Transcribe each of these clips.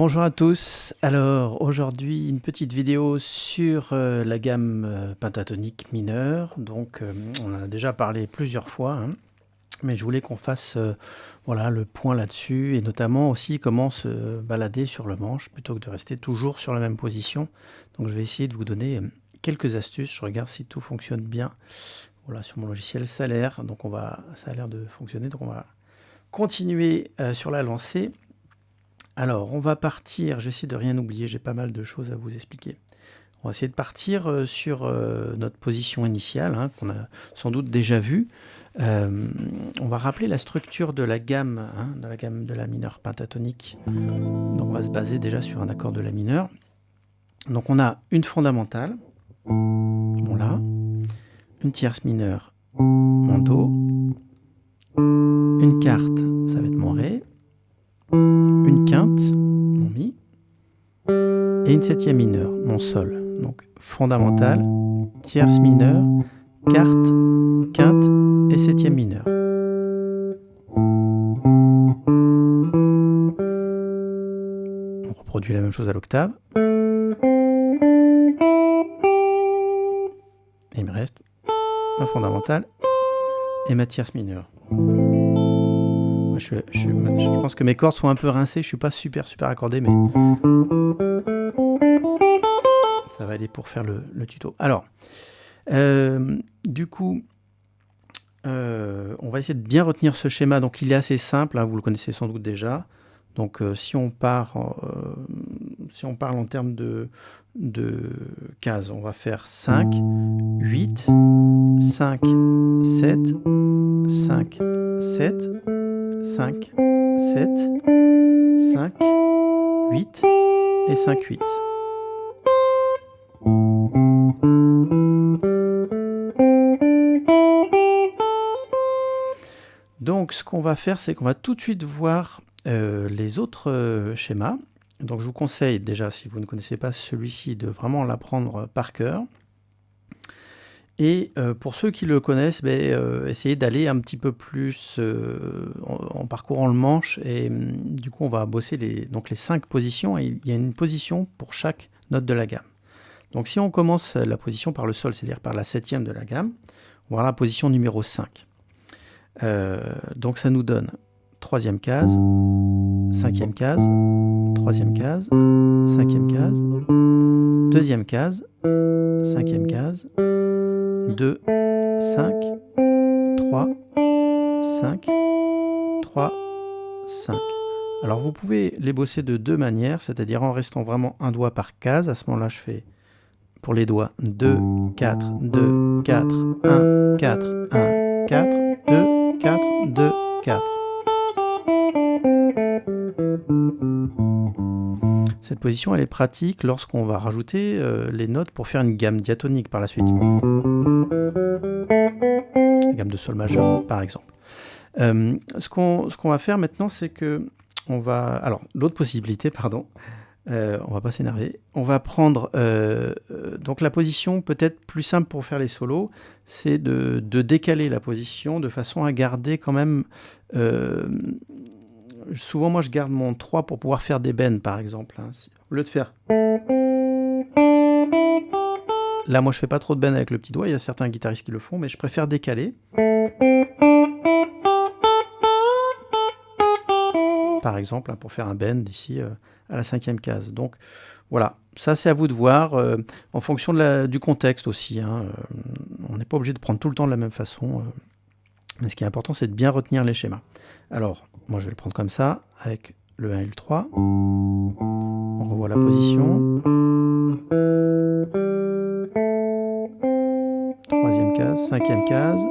Bonjour à tous. Alors aujourd'hui une petite vidéo sur la gamme pentatonique mineure. Donc on en a déjà parlé plusieurs fois, hein, mais je voulais qu'on fasse voilà, le point là-dessus et notamment aussi comment se balader sur le manche plutôt que de rester toujours sur la même position. Donc je vais essayer de vous donner quelques astuces. Je regarde si tout fonctionne bien. Voilà, sur mon logiciel ça a l'air, donc ça a l'air de fonctionner. Donc on va continuer sur la lancée. Alors, on va partir, j'essaie de rien oublier, j'ai pas mal de choses à vous expliquer. On va essayer de partir sur notre position initiale, hein, qu'on a sans doute déjà vue. On va rappeler la structure de la gamme, hein, de la gamme de la mineure pentatonique. Donc on va se baser déjà sur un accord de la mineure. Donc on a une fondamentale, mon La, une tierce mineure, mon Do, une quarte, ça va être mon Ré, une quinte, mon Mi, et une septième mineure, mon Sol. Donc fondamentale, tierce mineure, quarte, quinte et septième mineure. On reproduit la même chose à l'octave. Et il me reste ma fondamentale et ma tierce mineure. Je pense que mes cordes sont un peu rincées, je suis pas super accordé, mais ça va aller pour faire le tuto. Alors, du coup, on va essayer de bien retenir ce schéma. Donc il est assez simple, hein, vous le connaissez sans doute déjà. Donc si on parle en termes de cases, on va faire 5, 8, 5, 7, 5, 7, 5, 7, 5, 8 et 5, 8. Donc ce qu'on va faire, c'est qu'on va tout de suite voir les autres schémas. Donc je vous conseille déjà, si vous ne connaissez pas celui-ci, de vraiment l'apprendre par cœur. Et pour ceux qui le connaissent, essayez d'aller un petit peu plus en parcourant le manche. Et du coup, on va bosser les 5 positions. Et il y a une position pour chaque note de la gamme. Donc si on commence la position par le Sol, c'est-à-dire par la septième de la gamme, on va avoir la position numéro 5. Donc ça nous donne troisième case, cinquième case, troisième case, cinquième case, deuxième case, cinquième case, 2, 5, 3, 5, 3, 5. Alors vous pouvez les bosser de deux manières, c'est-à-dire en restant vraiment un doigt par case. À ce moment-là, je fais pour les doigts 2, 4, 2, 4, 1, 4, 1, 4, 2, 4, 2, 4. Cette position, elle est pratique lorsqu'on va rajouter les notes pour faire une gamme diatonique par la suite. La gamme de Sol majeur, par exemple. Ce qu'on va faire maintenant, c'est que on va... Alors, l'autre possibilité, pardon, on va pas s'énerver. On va prendre donc la position peut-être plus simple pour faire les solos, c'est de décaler la position de façon à garder quand même... souvent, moi, je garde mon 3 pour pouvoir faire des bends, par exemple. Hein. Au lieu de faire... Là, moi, je fais pas trop de bends avec le petit doigt. Il y a certains guitaristes qui le font, mais je préfère décaler. Par exemple, hein, pour faire un bend ici à la cinquième case. Donc, voilà. Ça, c'est à vous de voir, en fonction du contexte aussi. Hein. On n'est pas obligé de prendre tout le temps de la même façon. Mais ce qui est important, c'est de bien retenir les schémas. Alors, moi, je vais le prendre comme ça, avec le 1 et le 3. On revoit la position. Troisième case, cinquième case.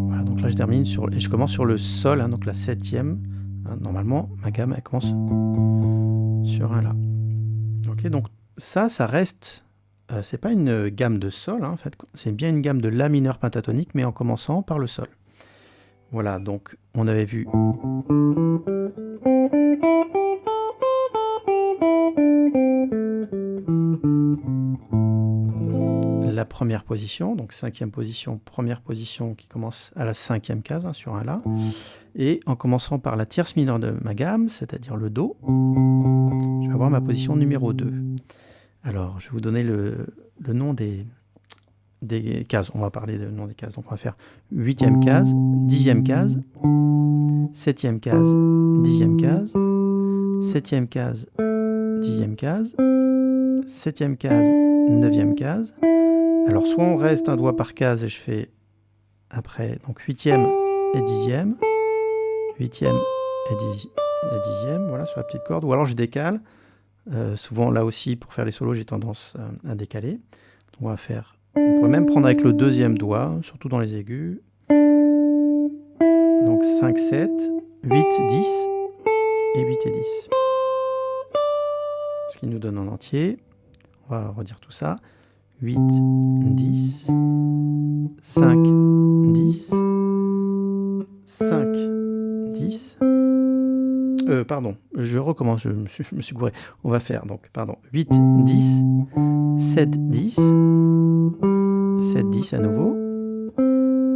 Voilà, donc là, je termine et je commence sur le Sol, hein, donc la septième. Hein, normalement, ma gamme, elle commence sur un La. Ok, donc ça reste... c'est pas une gamme de Sol, hein, en fait, c'est bien une gamme de La mineur pentatonique, mais en commençant par le Sol. Voilà, donc on avait vu... la première position, donc 5e position, première position qui commence à la 5e case, hein, sur un La. Et en commençant par la tierce mineure de ma gamme, c'est-à-dire le Do, je vais avoir ma position numéro 2. Alors, je vais vous donner le nom des cases. On va parler du nom des cases. Donc, on va faire 8e case, 10e case, 7e case, 10e case, 7e case, 10e case, 7e case, 9e case. Alors, soit on reste un doigt par case et je fais après, donc 8e et 10e, 8e et 10e, voilà, sur la petite corde, ou alors je décale. Souvent, là aussi, pour faire les solos, j'ai tendance à décaler. Donc, on va faire, on pourrait même prendre avec le deuxième doigt, surtout dans les aigus. Donc 5, 7, 8, 10 et 8 et 10. Ce qui nous donne en entier, on va redire tout ça, 8, 10, 5, 10, 5, 10, pardon, je recommence, je me suis gouré. On va faire donc, pardon, 8, 10, 7, 10, 7, 10 à nouveau,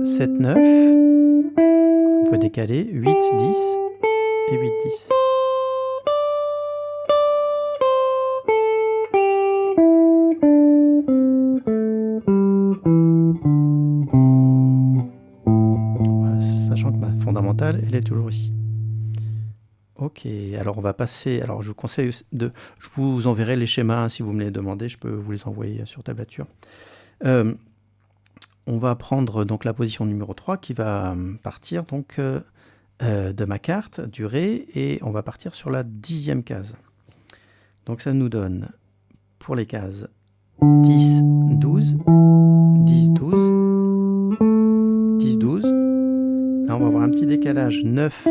7, 9, on peut décaler, 8, 10 et 8, 10. Sachant que ma fondamentale, elle est toujours ici. Ok, alors on va passer, alors je vous conseille je vous enverrai les schémas, hein, si vous me les demandez, je peux vous les envoyer sur tablature. On va prendre donc la position numéro 3 qui va partir donc de ma carte du Ré, et on va partir sur la 10e case. Donc ça nous donne pour les cases 10, 12, 10, 12, 10, 12. Là on va avoir un petit décalage, 9,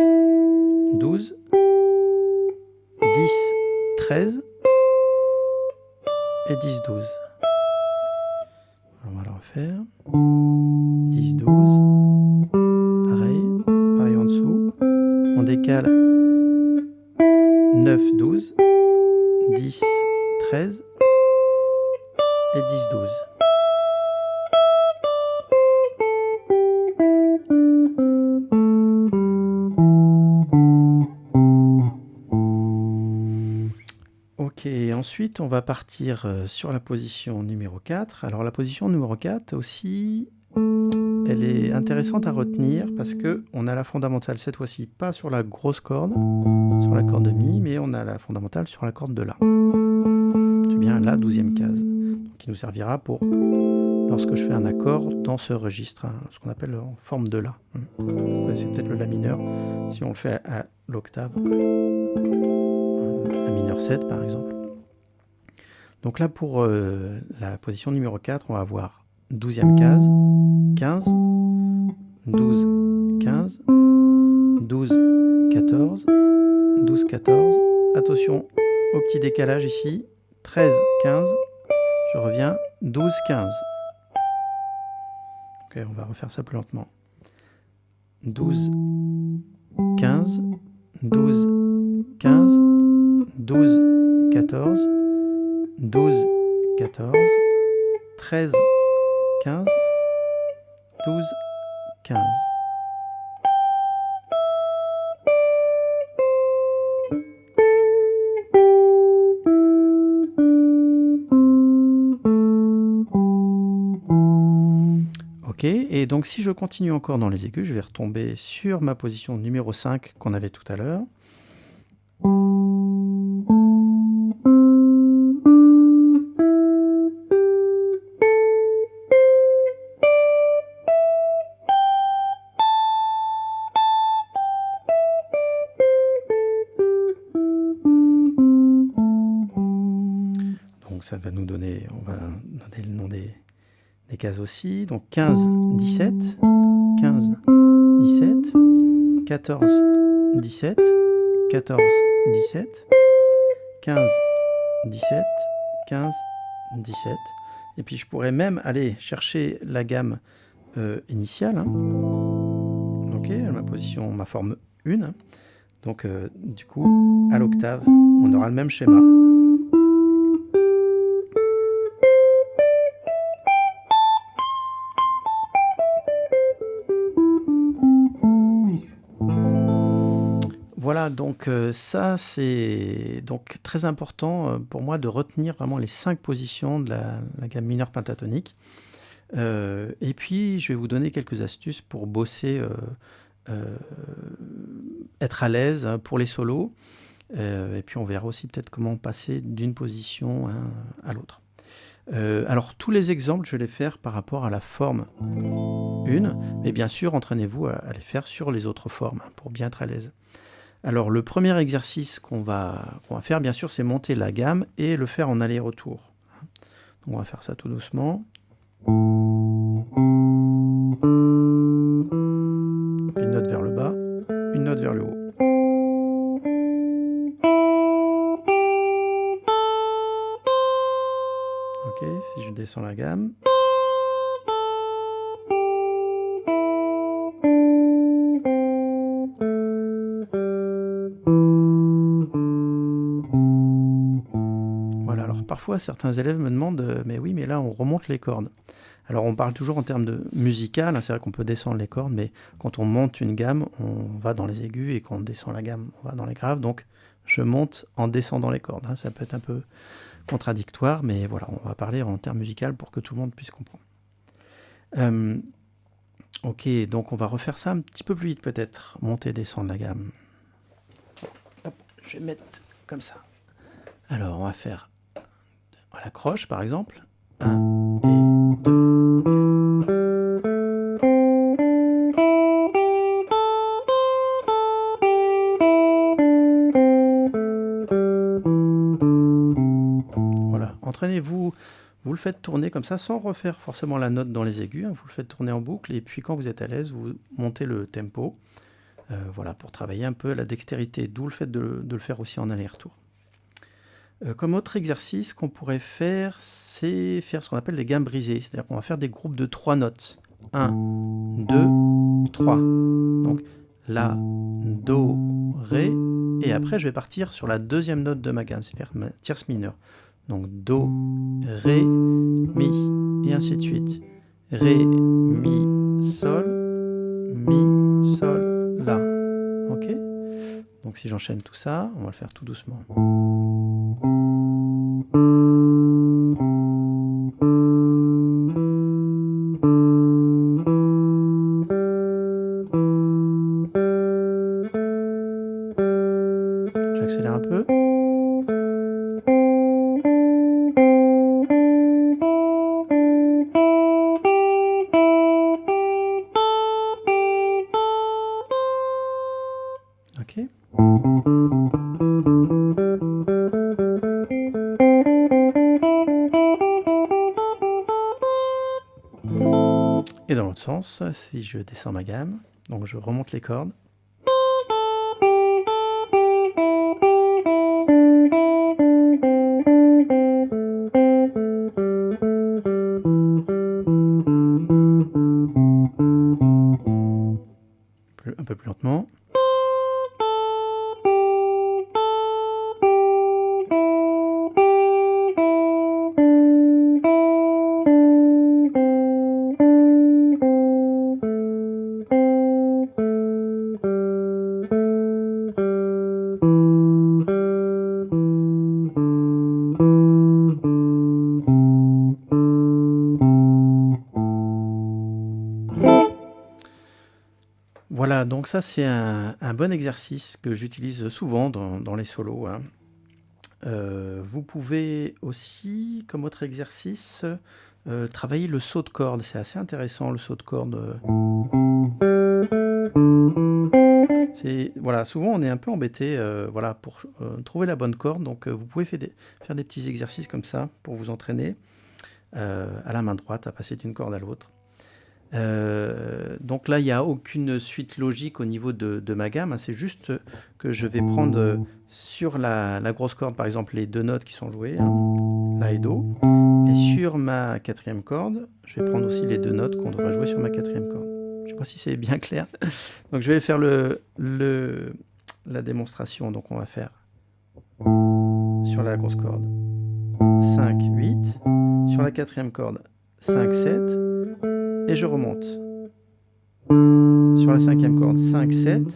12, 10, 13 et 10, 12. On va le refaire. 10, 12. Pareil en dessous. On décale 9, 12, 10, 13 et 10, 12. Ok, ensuite on va partir sur la position numéro 4. Alors la position numéro 4 aussi, elle est intéressante à retenir parce qu'on a la fondamentale cette fois-ci pas sur la grosse corde, sur la corde de Mi, mais on a la fondamentale sur la corde de La. C'est bien la 12e case, donc qui nous servira pour lorsque je fais un accord dans ce registre, hein, ce qu'on appelle en forme de La. Vous connaissez peut-être le La mineur, si on le fait à l'octave. La mineur 7 par exemple. Donc là pour la position numéro 4, on va avoir 12e case, 15, 12, 15, 12, 14, 12, 14. Attention au petit décalage ici, 13, 15, je reviens, 12, 15. Ok, on va refaire ça plus lentement. 12, 15, 12, 15, 12, 14, 12, 14, 13, 15, 12, 15. Ok, et donc si je continue encore dans les aigus, je vais retomber sur ma position numéro 5 qu'on avait tout à l'heure. Donc ça va nous donner, on va donner le nom des cases aussi. Donc 15, 17, 15, 17, 14, 17, 14, 17, 15, 17, 15, 17. Et puis je pourrais même aller chercher la gamme initiale. Hein. Ok, ma position, ma forme 1. Hein. Donc du coup, à l'octave, on aura le même schéma. donc ça c'est donc très important pour moi de retenir vraiment les 5 positions de la gamme mineure pentatonique. Et puis je vais vous donner quelques astuces pour bosser, être à l'aise pour les solos. Et puis on verra aussi peut-être comment passer d'une position à l'autre. Alors tous les exemples, je vais les faire par rapport à la forme 1, mais bien sûr entraînez-vous à les faire sur les autres formes pour bien être à l'aise. Alors le premier exercice qu'on va faire, bien sûr, c'est monter la gamme et le faire en aller-retour. Donc on va faire ça tout doucement. Une note vers le bas, une note vers le haut. Ok, si je descends la gamme. Voilà, alors parfois certains élèves me demandent mais oui, mais là on remonte les cordes. Alors on parle toujours en termes de musical, hein, c'est vrai qu'on peut descendre les cordes, mais quand on monte une gamme, on va dans les aigus, et quand on descend la gamme, on va dans les graves. Donc je monte en descendant les cordes, hein. Ça peut être un peu contradictoire, mais voilà, on va parler en termes musical pour que tout le monde puisse comprendre. Ok, donc on va refaire ça un petit peu plus vite peut-être, monter et descendre la gamme. Hop, je vais mettre comme ça. Alors on va faire à la croche par exemple, 1 et 2. Voilà, entraînez-vous, vous le faites tourner comme ça sans refaire forcément la note dans les aigus, hein, vous le faites tourner en boucle et puis quand vous êtes à l'aise, vous montez le tempo, voilà, pour travailler un peu la dextérité, d'où le fait de le faire aussi en aller-retour. Comme autre exercice qu'on pourrait faire, c'est faire ce qu'on appelle des gammes brisées. C'est-à-dire qu'on va faire des groupes de 3 notes. 1, 2, 3. Donc La, Do, Ré. Et après, je vais partir sur la deuxième note de ma gamme, c'est-à-dire ma tierce mineure. Donc Do, Ré, Mi. Et ainsi de suite. Ré, Mi, Sol, Mi, Sol, La. Ok ? Donc si j'enchaîne tout ça, on va le faire tout doucement. J'accélère un peu. Ok. Et dans l'autre sens, si je descends ma gamme, donc je remonte les cordes. Un peu plus lentement. Voilà, donc ça c'est un bon exercice que j'utilise souvent dans les solos, hein. Vous pouvez aussi, comme autre exercice, travailler le saut de corde. C'est assez intéressant le saut de corde. Voilà, souvent on est un peu embêté voilà, pour trouver la bonne corde, donc vous pouvez faire des petits exercices comme ça pour vous entraîner à la main droite à passer d'une corde à l'autre. Donc là, il n'y a aucune suite logique au niveau de ma gamme, hein. C'est juste que je vais prendre sur la grosse corde, par exemple, les 2 notes qui sont jouées, hein, La et Do. Et sur ma 4e corde, je vais prendre aussi les 2 notes qu'on devrait jouer sur ma 4e corde. Je ne sais pas si c'est bien clair. Donc je vais faire la démonstration. Donc on va faire sur la grosse corde 5, 8. Sur la 4e corde 5, 7. Et je remonte. Sur la 5e corde, 5, 7.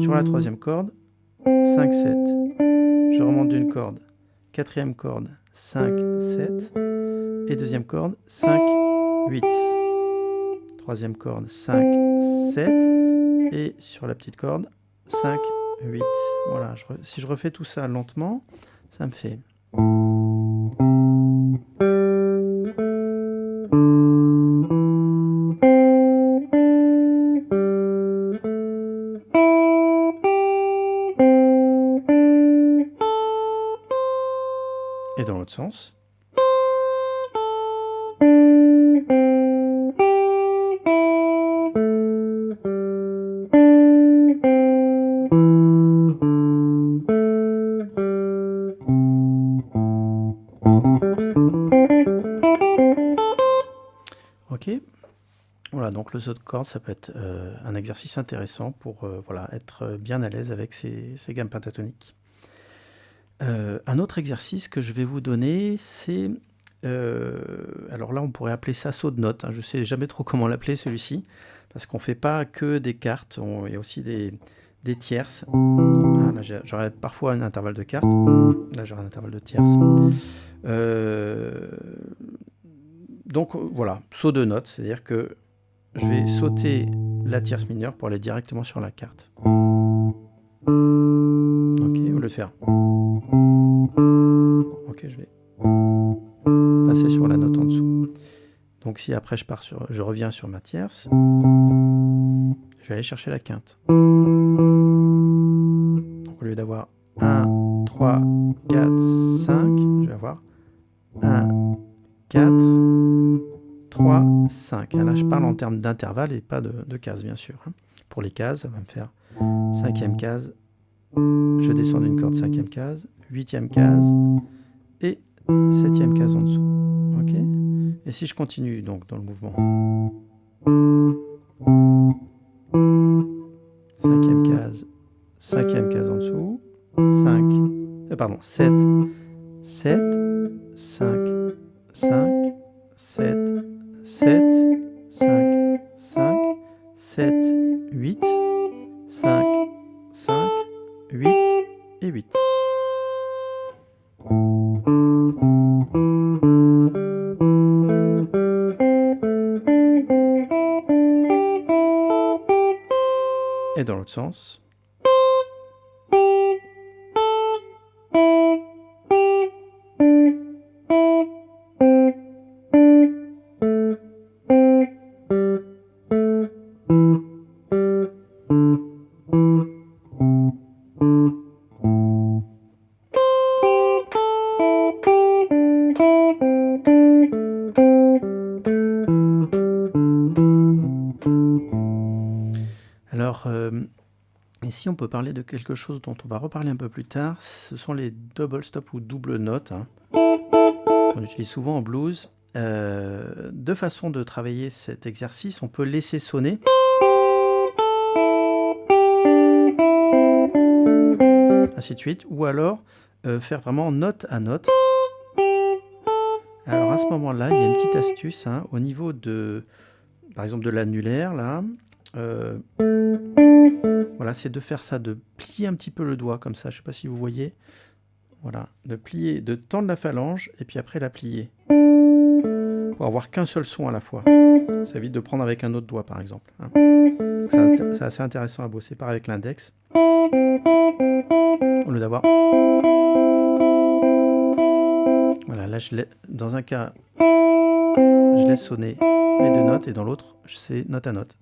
Sur la 3e corde, 5, 7. Je remonte d'une corde. Quatrième corde, 5, 7. Et deuxième corde, 5, 8. Troisième corde, 5, 7. Et sur la petite corde, 5, 8. Voilà, si je refais tout ça lentement, ça me fait... Et dans l'autre sens. Ok. Voilà, donc le saut de corde, ça peut être un exercice intéressant pour voilà, être bien à l'aise avec ces gammes pentatoniques. Un autre exercice que je vais vous donner, c'est... alors là, on pourrait appeler ça saut de notes. Hein. Je ne sais jamais trop comment l'appeler, celui-ci, parce qu'on ne fait pas que des cartes, il y a aussi des tierces. Ah, là, j'aurais parfois un intervalle de cartes. Là, j'aurai un intervalle de tierces. Donc, voilà, saut de notes, c'est-à-dire que je vais sauter la tierce mineure pour aller directement sur la carte. Ok, au lieu de faire... Ok, je vais passer sur la note en dessous. Donc si après je reviens sur ma tierce, je vais aller chercher la quinte. Donc au lieu d'avoir 1, 3, 4, 5, je vais avoir 1, 4, 3, 5. Et là je parle en termes d'intervalle et pas de cases bien sûr. Pour les cases, ça va me faire 5e case, je descends d'une corde, 5e case, 8e case et 7e case en dessous. Ok. Et si je continue donc dans le mouvement, 5e case, 5e case en dessous, 7, 7, 5, 5, 7, 7, 5, 5, 7, 8, 5, 5, 8 et 8. Et dans l'autre sens. Alors, ici, on peut parler de quelque chose dont on va reparler un peu plus tard. Ce sont les double stop ou double notes, hein, qu'on utilise souvent en blues. Deux façons de travailler cet exercice. On peut laisser sonner. Ainsi de suite. Ou alors faire vraiment note à note. Alors à ce moment-là, il y a une petite astuce hein, au niveau de, par exemple, de l'annulaire, là. Voilà, c'est de faire ça, de plier un petit peu le doigt comme ça, je ne sais pas si vous voyez. Voilà, de plier, de tendre la phalange et puis après la plier. Pour avoir qu'un seul son à la fois. Ça évite de prendre avec un autre doigt par exemple. Hein. C'est assez intéressant à bosser, pareil avec l'index. Au lieu d'avoir... Voilà, là dans un cas, je laisse sonner les deux notes et dans l'autre, c'est note à note.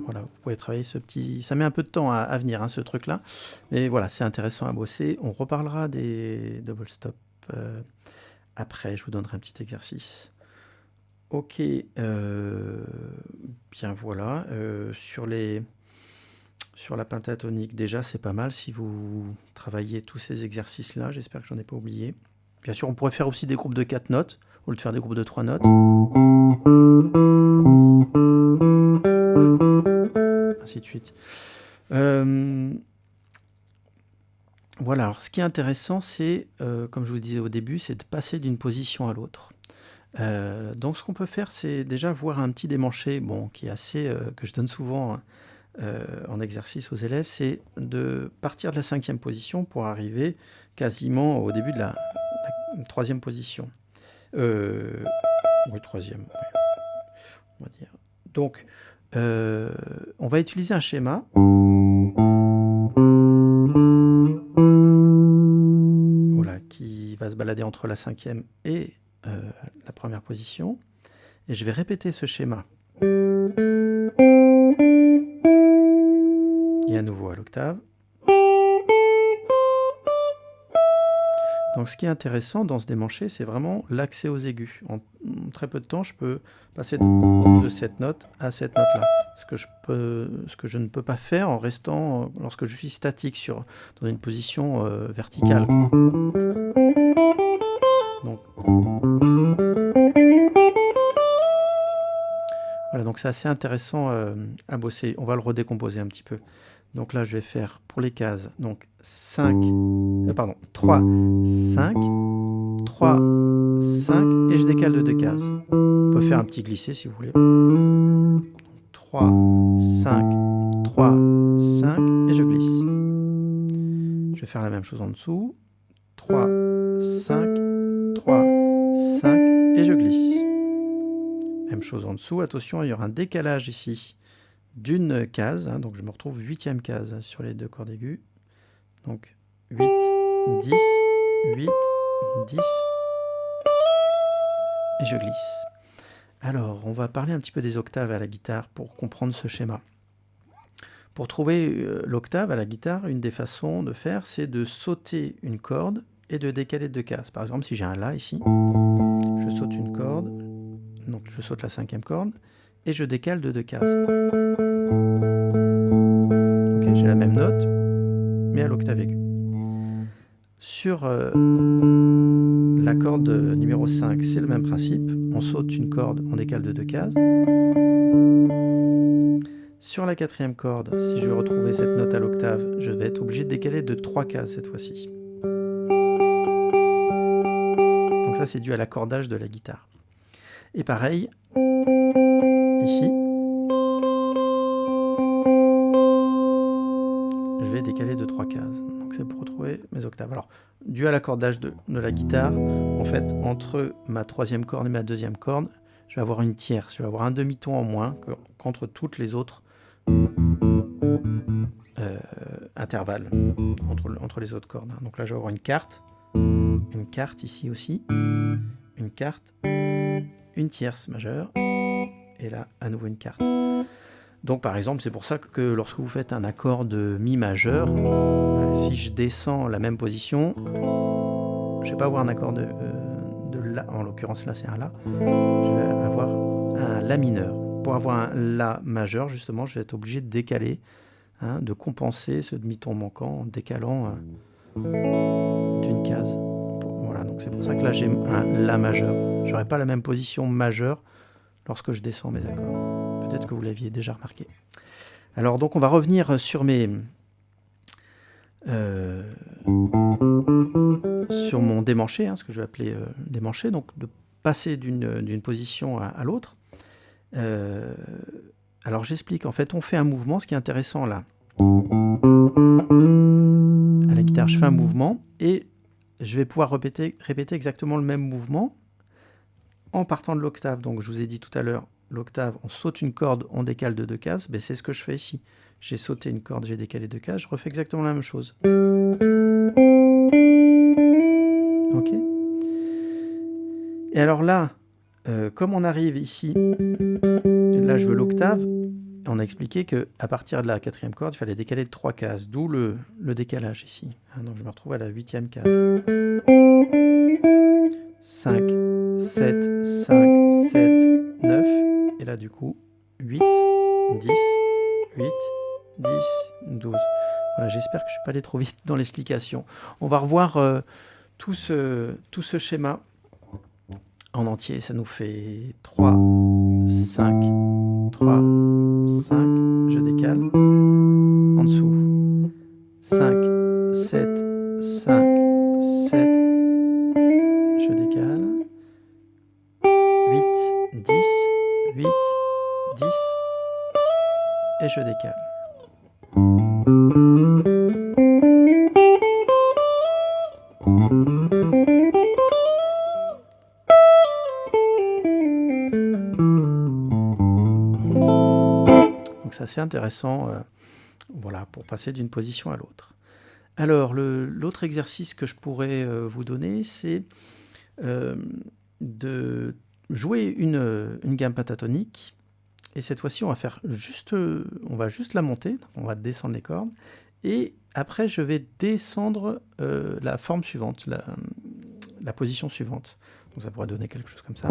Voilà, vous pouvez travailler ce petit... Ça met un peu de temps à venir, hein, ce truc-là. Mais voilà, c'est intéressant à bosser. On reparlera des double stop après. Je vous donnerai un petit exercice. Ok, bien voilà. Sur la pentatonique, déjà, c'est pas mal si vous travaillez tous ces exercices-là. J'espère que j'en ai pas oublié. Bien sûr, on pourrait faire aussi des groupes de 4 notes, au lieu de faire des groupes de 3 notes. Ainsi de suite. Voilà, alors ce qui est intéressant, c'est, comme je vous disais au début, c'est de passer d'une position à l'autre. Donc ce qu'on peut faire, c'est déjà voir un petit démanché, bon, qui est assez, que je donne souvent en exercice aux élèves, c'est de partir de la 5e position pour arriver quasiment au début de la 3e position. Oui, 3e, oui, on va dire. Donc, on va utiliser un schéma. Voilà, qui va se balader entre la 5e et la 1re position. Et je vais répéter ce schéma. Et à nouveau à l'octave. Donc ce qui est intéressant dans ce démanché, c'est vraiment l'accès aux aigus. En très peu de temps, je peux passer de cette note à cette note-là. Ce que je ne peux pas faire en restant, lorsque je suis statique dans une position verticale. Donc, voilà, donc c'est assez intéressant à bosser. On va le redécomposer un petit peu. Donc là, je vais faire pour les cases, donc 3, 5, 3, 5, et je décale de 2 cases. On peut faire un petit glissé si vous voulez. 3, 5, 3, 5, et je glisse. Je vais faire la même chose en dessous. 3, 5, 3, 5, et je glisse. Même chose en dessous. Attention, il y aura un décalage ici d'une case, hein, donc je me retrouve 8e case sur les 2 cordes aiguës. Donc 8, 10, 8, 10, et je glisse. Alors, on va parler un petit peu des octaves à la guitare pour comprendre ce schéma. Pour trouver l'octave à la guitare, une des façons de faire, c'est de sauter une corde et de décaler de 2 cases. Par exemple, si j'ai un La ici, je saute une corde, donc je saute la 5e corde, et je décale de 2 cases. Okay, j'ai la même note, mais à l'octave aiguë. Sur la corde numéro 5, c'est le même principe. On saute une corde, on décale de 2 cases. Sur la 4e corde, si je veux retrouver cette note à l'octave, je vais être obligé de décaler de 3 cases cette fois-ci. Donc ça, c'est dû à l'accordage de la guitare. Et pareil, ici, je vais décaler de 3 cases. Donc c'est pour retrouver mes octaves. Alors, dû à l'accordage de la guitare, en fait, entre ma 3e corde et ma 2e corde, je vais avoir une tierce, je vais avoir un demi-ton en moins qu'entre toutes les autres intervalles entre les autres cordes. Donc là, je vais avoir une carte ici aussi, une carte, une tierce majeure, et là, à nouveau une carte. Donc par exemple, c'est pour ça que lorsque vous faites un accord de Mi majeur, si je descends la même position, je ne vais pas avoir un accord de La, en l'occurrence là c'est un La, je vais avoir un La mineur. Pour avoir un La majeur, justement, je vais être obligé de décaler, hein, de compenser ce demi-ton manquant en décalant d'une case. Voilà, donc c'est pour ça que là j'ai un La majeur. Je n'aurai pas la même position majeure lorsque je descends mes accords. Peut-être que vous l'aviez déjà remarqué. Alors donc on va revenir sur sur mon démanché, hein, ce que je vais appeler démanché, donc de passer d'une position à l'autre. Alors j'explique, en fait on fait un mouvement, ce qui est intéressant là. À la guitare je fais un mouvement et je vais pouvoir répéter exactement le même mouvement en partant de l'octave. Donc je vous ai dit tout à l'heure, l'octave, on saute une corde, on décale de 2 cases, ben, c'est ce que je fais ici. J'ai sauté une corde, j'ai décalé 2 cases, je refais exactement la même chose. Ok. Et alors là, comme on arrive ici, là je veux l'octave, on a expliqué qu'à partir de la 4e corde, il fallait décaler de 3 cases, d'où le décalage ici. Donc je me retrouve à la 8e case. 5, 7, 5, 7, 9, et là du coup 8, 10, 8, 10, 12. Voilà, j'espère que je ne suis pas allé trop vite dans l'explication. On va revoir tout ce schéma en entier. Ça nous fait 3, 5, 3, 5, je décale, en dessous, 5, 7, 5, 7, je décale, 10, 8, 10, et je décale. Donc c'est assez intéressant, voilà, pour passer d'une position à l'autre. Alors, l'autre exercice que je pourrais vous donner, c'est de jouer une gamme pentatonique. Et cette fois-ci, on va juste la monter, on va descendre les cordes. Et après, je vais descendre la forme suivante, la position suivante. Donc ça pourrait donner quelque chose comme ça.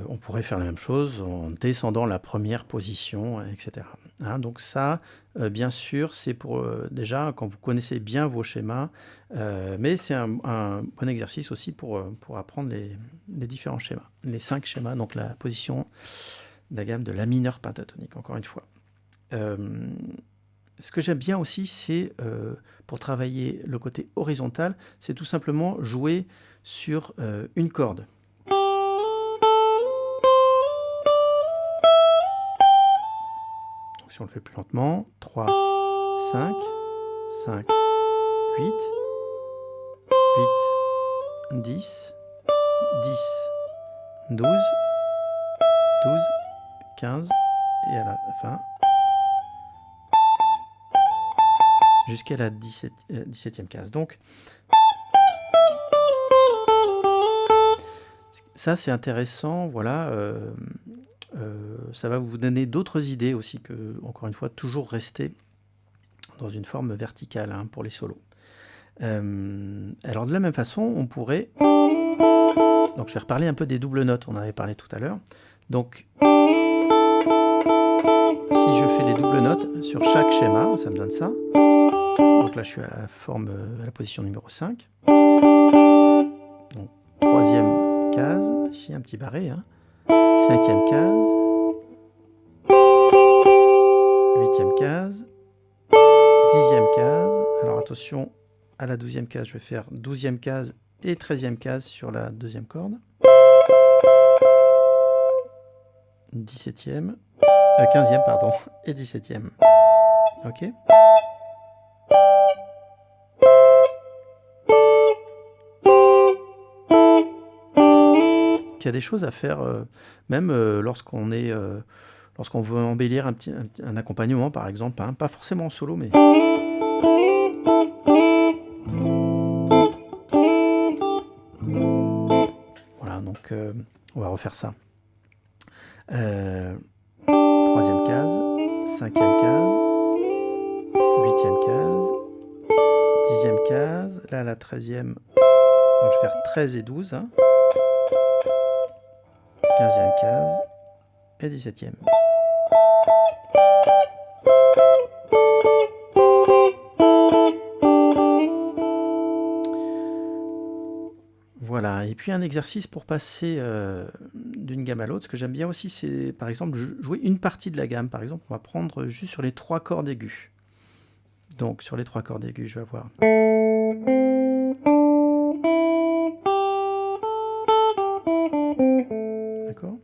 On pourrait faire la même chose en descendant la première position, etc. Hein, donc ça, bien sûr, c'est pour déjà quand vous connaissez bien vos schémas, mais c'est un bon exercice aussi pour apprendre les différents schémas, les 5 schémas, donc la position de la gamme de la mineure pentatonique, encore une fois. Ce que j'aime bien aussi, c'est pour travailler le côté horizontal, c'est tout simplement jouer sur une corde. Si on le fait plus lentement, 3, 5, 5, 8, 8, 10, 10, 12, 12, 15, et à la fin, jusqu'à la 17e case. Donc, ça c'est intéressant, voilà. Ça va vous donner d'autres idées aussi que, encore une fois, toujours rester dans une forme verticale hein, pour les solos. Alors de la même façon, on pourrait... Donc je vais reparler un peu des doubles notes, on en avait parlé tout à l'heure. Donc si je fais les doubles notes sur chaque schéma, ça me donne ça. Donc là je suis à la position numéro 5. Donc 3e case, ici un petit barré. Hein. 5e case. 8e case. 10e case. Alors attention, à la 12e case, je vais faire 12e case et 13e case sur la 2e corde. 17e, 15e pardon, et 17e. Ok. Il y a des choses à faire, même lorsqu'on veut embellir un accompagnement, par exemple, hein, pas forcément en solo, mais... Voilà, donc on va refaire ça. 3e case, 5e case, 8e case, 10e case, là la 13e, donc je vais faire 13 et 12, hein. 15e case et 17e. Voilà, et puis un exercice pour passer d'une gamme à l'autre. Ce que j'aime bien aussi, c'est par exemple jouer une partie de la gamme. Par exemple, on va prendre juste sur les 3 cordes aiguës. Donc sur les 3 cordes aiguës, je vais avoir... D'accord ?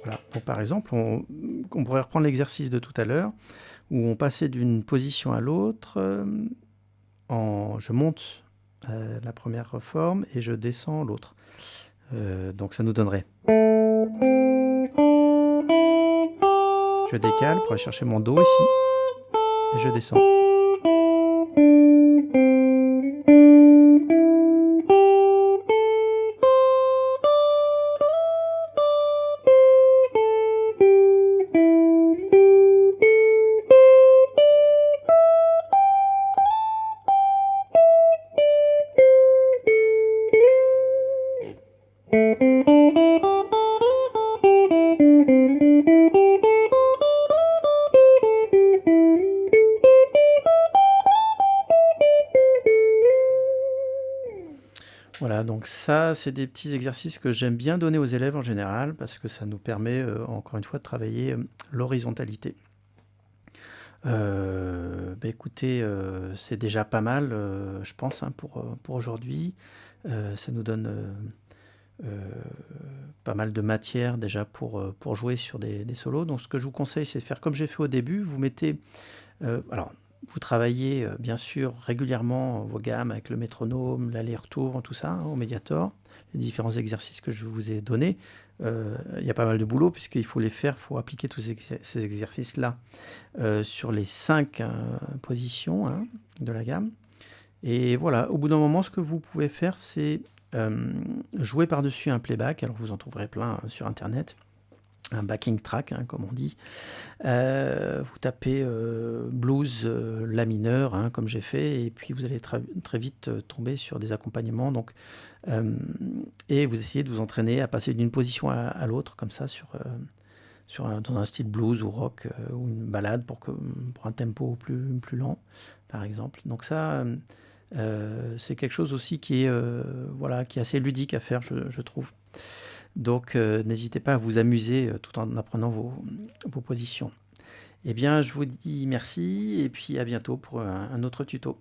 Voilà. Donc, par exemple, on pourrait reprendre l'exercice de tout à l'heure, où on passait d'une position à l'autre, je monte la première forme et je descends l'autre. Donc ça nous donnerait... Je décale pour aller chercher mon Do ici. Et je descends. Voilà, donc ça, c'est des petits exercices que j'aime bien donner aux élèves en général, parce que ça nous permet, encore une fois, de travailler l'horizontalité. Écoutez, c'est déjà pas mal, je pense, hein, pour aujourd'hui. Ça nous donne pas mal de matière déjà pour jouer sur des solos. Donc ce que je vous conseille, c'est de faire comme j'ai fait au début. Vous mettez... alors, vous travaillez bien sûr régulièrement vos gammes avec le métronome, l'aller-retour, tout ça, hein, au Mediator, les différents exercices que je vous ai donnés. Il y a pas mal de boulot puisqu'il faut les faire, il faut appliquer tous ces exercices-là sur les 5 positions, hein, de la gamme. Et voilà, au bout d'un moment, ce que vous pouvez faire, c'est jouer par-dessus un playback. Alors vous en trouverez plein sur Internet. Un backing track, hein, comme on dit. Vous tapez blues la mineur, hein, comme j'ai fait, et puis vous allez très vite tomber sur des accompagnements. Donc, et vous essayez de vous entraîner à passer d'une position à l'autre, comme ça, dans un style blues ou rock ou une ballade pour un tempo plus lent, par exemple. Donc ça, c'est quelque chose aussi qui est, voilà, qui est assez ludique à faire, je trouve. Donc n'hésitez pas à vous amuser tout en apprenant vos positions. Eh bien, je vous dis merci et puis à bientôt pour un autre tuto.